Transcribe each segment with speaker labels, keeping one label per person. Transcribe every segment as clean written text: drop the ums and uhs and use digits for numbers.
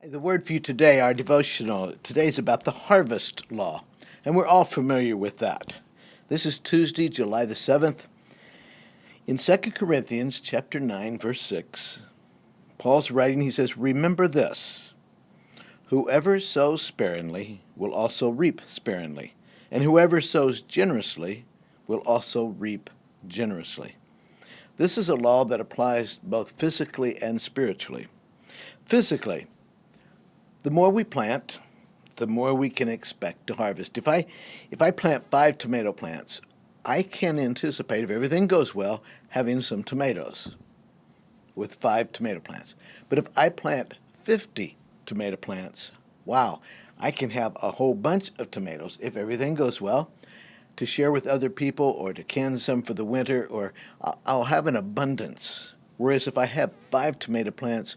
Speaker 1: The word for you today, our devotional, today is about the harvest law, and we're all familiar with that. This is Tuesday, July the 7th. In 2 Corinthians chapter 9, verse 6, Paul's writing, he says, "Remember this, whoever sows sparingly will also reap sparingly, and whoever sows generously will also reap generously." This is a law that applies both physically and spiritually. Physically, the more we plant, the more we can expect to harvest. If I plant 5 tomato plants, I can anticipate, if everything goes well, having some tomatoes with 5 tomato plants. But if I plant 50 tomato plants, wow, I can have a whole bunch of tomatoes if everything goes well to share with other people or to can some for the winter, or I'll have an abundance. Whereas if I have 5 tomato plants,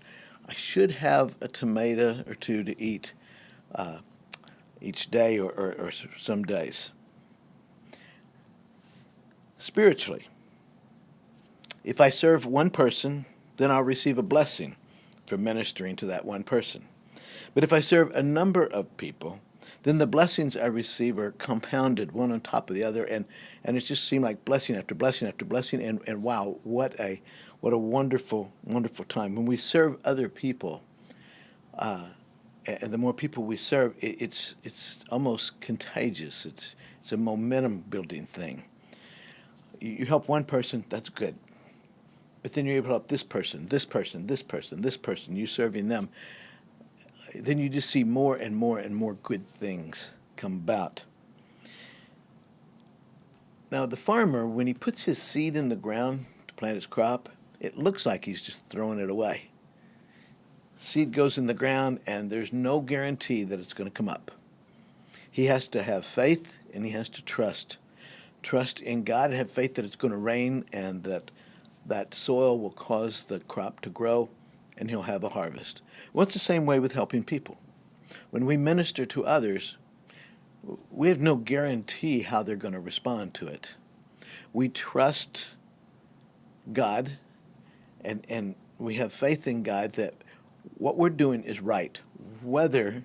Speaker 1: I should have a tomato or two to eat each day or some days. Spiritually, if I serve one person, then I'll receive a blessing for ministering to that one person. But if I serve a number of people, then the blessings I receive are compounded one on top of the other, and it just seemed like blessing after blessing after blessing, and wow, what a wonderful, wonderful time. When we serve other people, and the more people we serve, it's almost contagious. It's a momentum building thing. You help one person, that's good. But then you're able to help this person, this person, this person, this person, you serving them. Then you just see more and more and more good things come about. Now, the farmer, when he puts his seed in the ground to plant his crop, it looks like he's just throwing it away. Seed goes in the ground, and there's no guarantee that it's going to come up. He has to have faith, and he has to trust. Trust in God and have faith that it's going to rain and that soil will cause the crop to grow, and he'll have a harvest. Well, it's the same way with helping people. When we minister to others, we have no guarantee how they're going to respond to it. We trust God, and we have faith in God that what we're doing is right, whether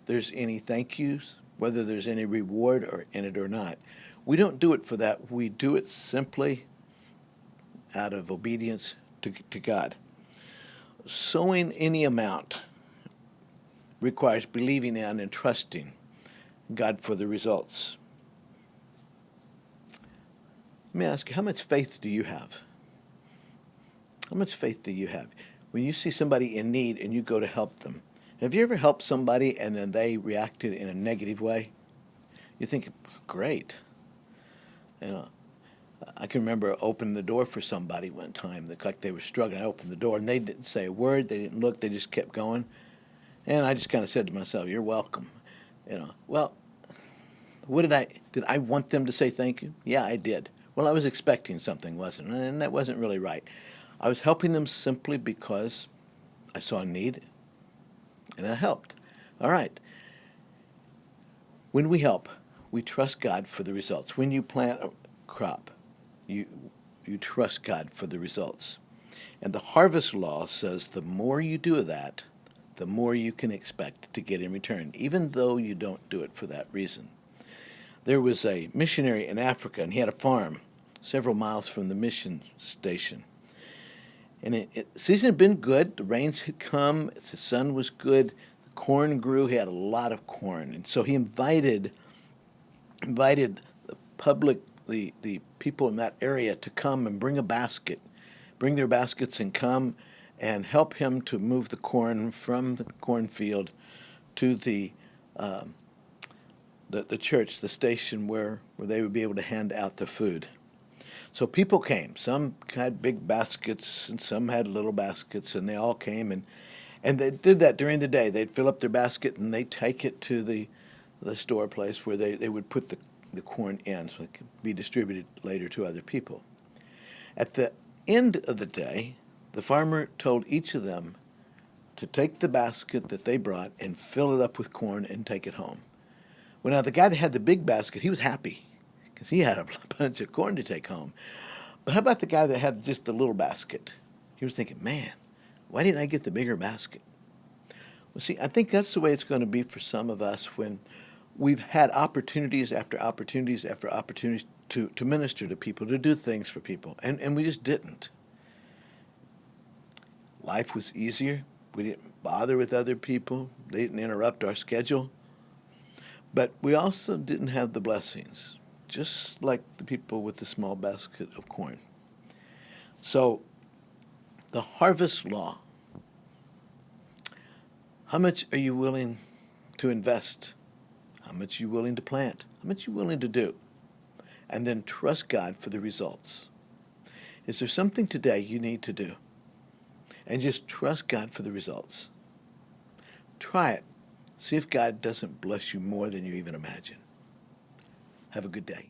Speaker 1: there's any thank yous, whether there's any reward in it or not. We don't do it for that. We do it simply out of obedience to God. Sowing any amount requires believing in and trusting God for the results. Let me ask you, how much faith do you have? How much faith do you have? When you see somebody in need and you go to help them, have you ever helped somebody and then they reacted in a negative way? You think, great. I can remember opening the door for somebody one time. Looked like they were struggling. I opened the door, and they didn't say a word. They didn't look. They just kept going. And I just kind of said to myself, "You're welcome." Well, did I want them to say thank you? Yeah, I did. Well, I was expecting something, wasn't I? And that wasn't really right. I was helping them simply because I saw a need, and I helped. All right. When we help, we trust God for the results. When you plant a crop, you trust God for the results. And the harvest law says the more you do that, the more you can expect to get in return, even though you don't do it for that reason. There was a missionary in Africa, and he had a farm several miles from the mission station. And the season had been good. The rains had come. The sun was good. The corn grew. He had a lot of corn. And so he invited the public, the people in that area, to come and bring their baskets and come and help him to move the corn from the cornfield to the church, the station where they would be able to hand out the food. So people came. Some had big baskets and some had little baskets, and they all came, and they did that during the day. They'd fill up their basket and they'd take it to the store place where they would put the corn in so it could be distributed later to other people. At the end of the day, the farmer told each of them to take the basket that they brought and fill it up with corn and take it home. Well, now the guy that had the big basket, he was happy because he had a bunch of corn to take home. But how about the guy that had just the little basket? He was thinking, man, why didn't I get the bigger basket? Well, see, I think that's the way it's going to be for some of us when we've had opportunities after opportunities after opportunities to minister to people, to do things for people, and we just didn't. Life was easier. We didn't bother with other people. They didn't interrupt our schedule. But we also didn't have the blessings, just like the people with the small basket of corn. So, the harvest law. How much are you willing to invest? How much are you willing to plant? How much are you willing to do? And then trust God for the results. Is there something today you need to do? And just trust God for the results. Try it. See if God doesn't bless you more than you even imagine. Have a good day.